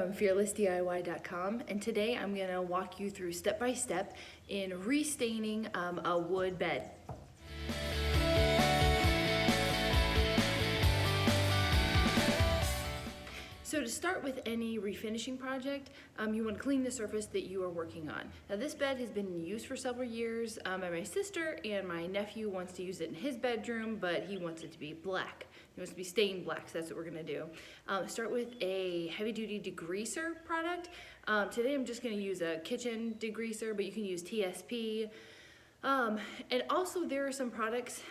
from fearlessdiy.com, and today I'm going to walk you through step by step in restaining a wood bed. So to start with any refinishing project, you want to clean the surface that you are working on. Now this bed has been in use for several years by my sister, and my nephew wants to use it in his bedroom, but he wants it to be black. He wants to be stained black, so that's what we're going to do. Start with a heavy-duty degreaser product. Today I'm just going to use a kitchen degreaser, but you can use TSP. And also there are some products,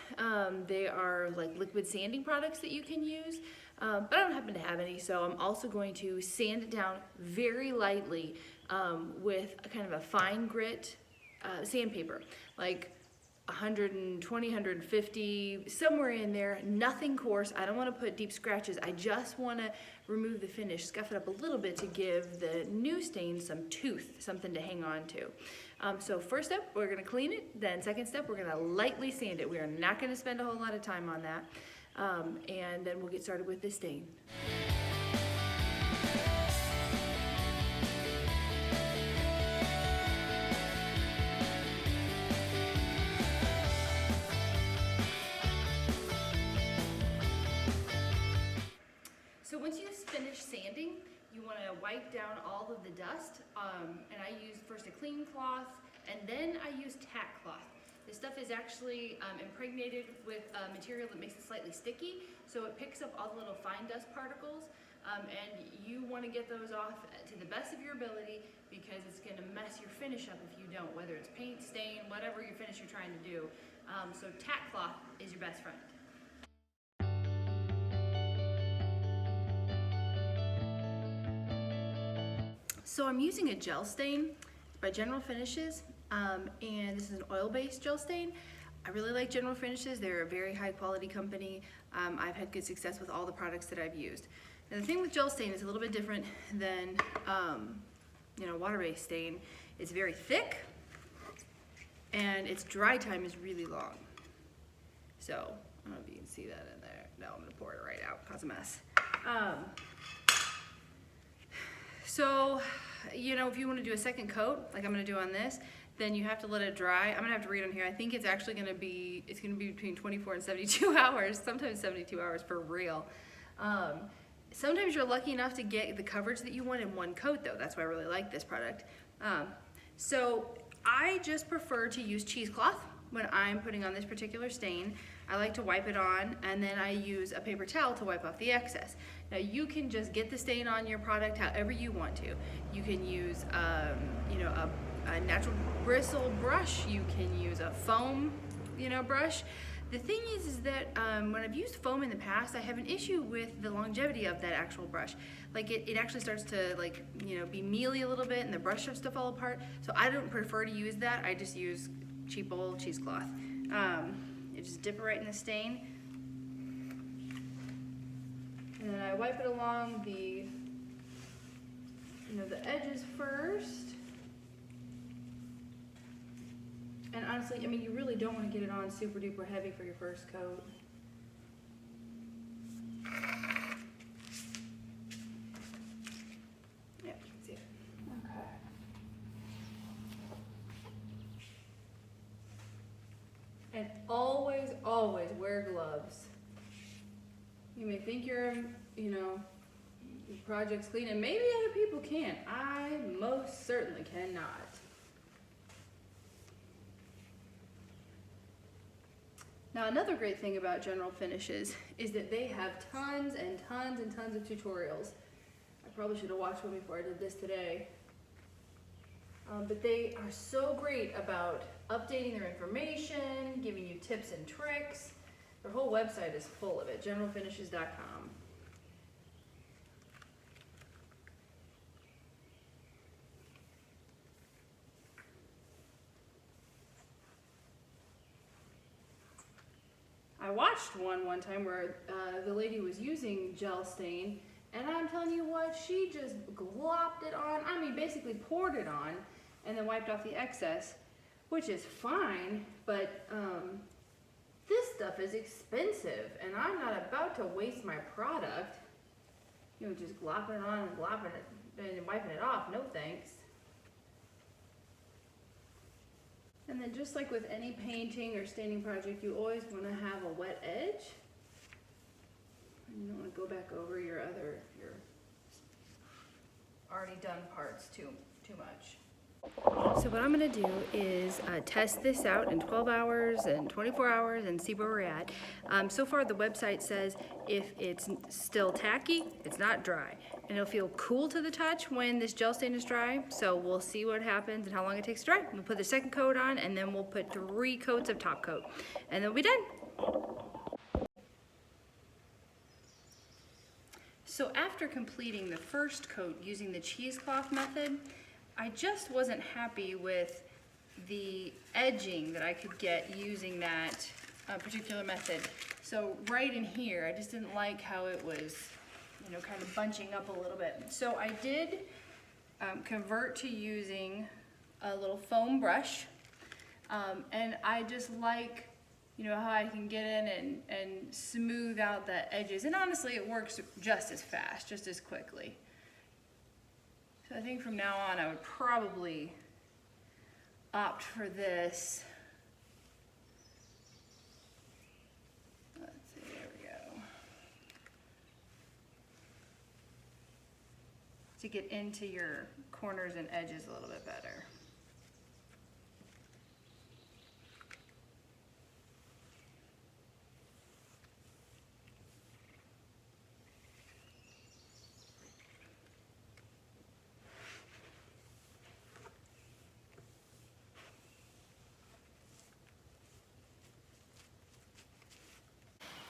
they are like liquid sanding products that you can use, but I don't happen to have any, so I'm also going to sand it down very lightly with a kind of a fine grit sandpaper, like 120, 150, somewhere in there, nothing coarse. I don't want to put deep scratches. I just want to remove the finish, scuff it up a little bit to give the new stain some tooth, something to hang on to. So first step, we're going to clean it. Then second step, we're going to lightly sand it. We are not going to spend a whole lot of time on that. And then we'll get started with the stain. So once you finish sanding, you want to wipe down all of the dust, and I use first a clean cloth, and then I use tack cloth. This stuff is actually impregnated with a material that makes it slightly sticky, so it picks up all the little fine dust particles, and you want to get those off to the best of your ability, because it's going to mess your finish up if you don't, whether it's paint, stain, whatever your finish you're trying to do. So tack cloth is your best friend. So I'm using a gel stain by General Finishes, and this is an oil-based gel stain. I really like General Finishes. They're a very high quality company. I've had good success with all the products that I've used. And the thing with gel stain is a little bit different than water-based stain. It's very thick, and its dry time is really long. So I don't know if you can see that in there. No, I'm gonna pour it right out, cause a mess. So, if you want to do a second coat, like I'm going to do on this, then you have to let it dry. I'm going to have to read on here. I think it's actually going to be, between 24 and 72 hours, sometimes 72 hours for real. Sometimes you're lucky enough to get the coverage that you want in one coat though. That's why I really like this product. So I just prefer to use cheesecloth when I'm putting on this particular stain. I like to wipe it on, and then I use a paper towel to wipe off the excess. Now you can just get the stain on your product however you want to. You can use a natural bristle brush. You can use a foam brush. The thing is that when I've used foam in the past, I have an issue with the longevity of that actual brush. Like it actually starts to be mealy a little bit, and the brush starts to fall apart. So I don't prefer to use that. I just use cheap old cheesecloth. You just dip it right in the stain, and then I wipe it along the edges first. And honestly, you really don't want to get it on super duper heavy for your first coat. Yeah, you can see it. Okay. And always, always wear gloves. You may think your project's clean, and maybe other people can. I most certainly cannot. Now another great thing about General Finishes is that they have tons and tons and tons of tutorials. I probably should have watched one before I did this today. But they are so great about updating their information, giving you tips and tricks. Their whole website is full of it, generalfinishes.com. I watched one time where the lady was using gel stain, and I'm telling you what, she just glopped it on. Basically poured it on and then wiped off the excess, which is fine, but this stuff is expensive, and I'm not about to waste my product, just glopping it on and glopping it and wiping it off, no thanks. And then just like with any painting or staining project, you always want to have a wet edge. And you don't want to go back over your already done parts too much. So what I'm going to do is test this out in 12 hours and 24 hours and see where we're at. So far the website says if it's still tacky, it's not dry. And it'll feel cool to the touch when this gel stain is dry. So we'll see what happens and how long it takes to dry. We'll put the second coat on and then we'll put 3 coats of top coat. And then we'll be done. So after completing the first coat using the cheesecloth method, I just wasn't happy with the edging that I could get using that particular method. So right in here, I just didn't like how it was, you know, kind of bunching up a little bit. So I did convert to using a little foam brush, and I just like, you know, how I can get in and smooth out the edges. And honestly, it works just as fast, just as quickly. So I think from now on, I would probably opt for this. Let's see, there we go. To get into your corners and edges a little bit better.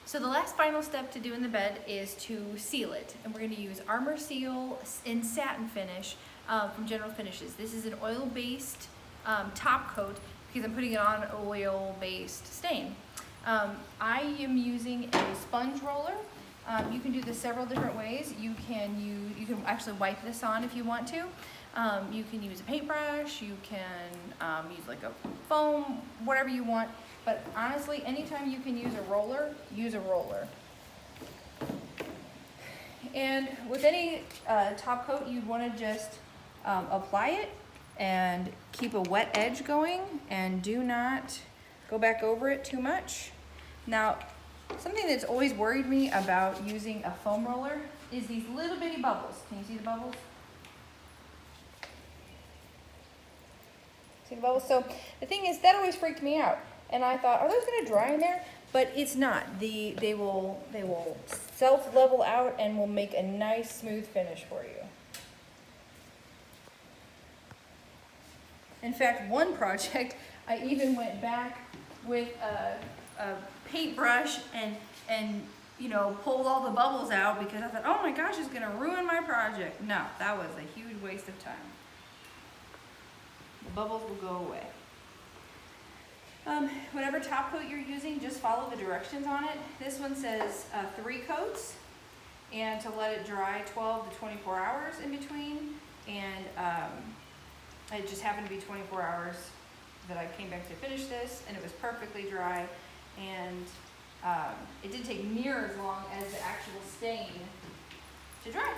So the last final step to do in the bed is to seal it. And we're going to use Armor Seal in satin finish from General Finishes. This is an oil-based top coat because I'm putting it on an oil-based stain. I am using a sponge roller. You can do this several different ways. You can actually wipe this on if you want to. You can use a paintbrush, you can use like a foam, whatever you want. But honestly, anytime you can use a roller, use a roller. And with any top coat, you'd want to just apply it and keep a wet edge going and do not go back over it too much. Now, something that's always worried me about using a foam roller is these little bitty bubbles. Can you see the bubbles? See the bubbles? So the thing is, that always freaked me out. And I thought, are those going to dry in there? But it's not. They will self-level out and will make a nice smooth finish for you. In fact, one project, I even went back with a paintbrush and you know, pulled all the bubbles out because I thought, oh my gosh, it's going to ruin my project. No, that was a huge waste of time. The bubbles will go away. Whatever top coat you're using, just follow the directions on it. This one says 3 coats and to let it dry 12 to 24 hours in between. And it just happened to be 24 hours that I came back to finish this, and it was perfectly dry. And it didn't take near as long as the actual stain to dry.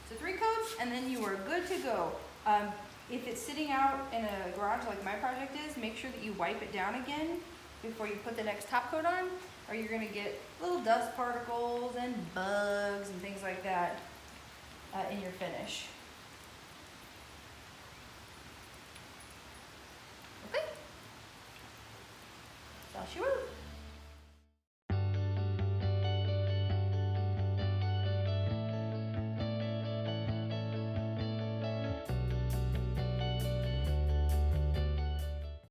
So 3 coats, and then you are good to go. If it's sitting out in a garage like my project is, make sure that you wipe it down again before you put the next top coat on, or you're going to get little dust particles and bugs and things like that in your finish. Okay. That's all she wrote.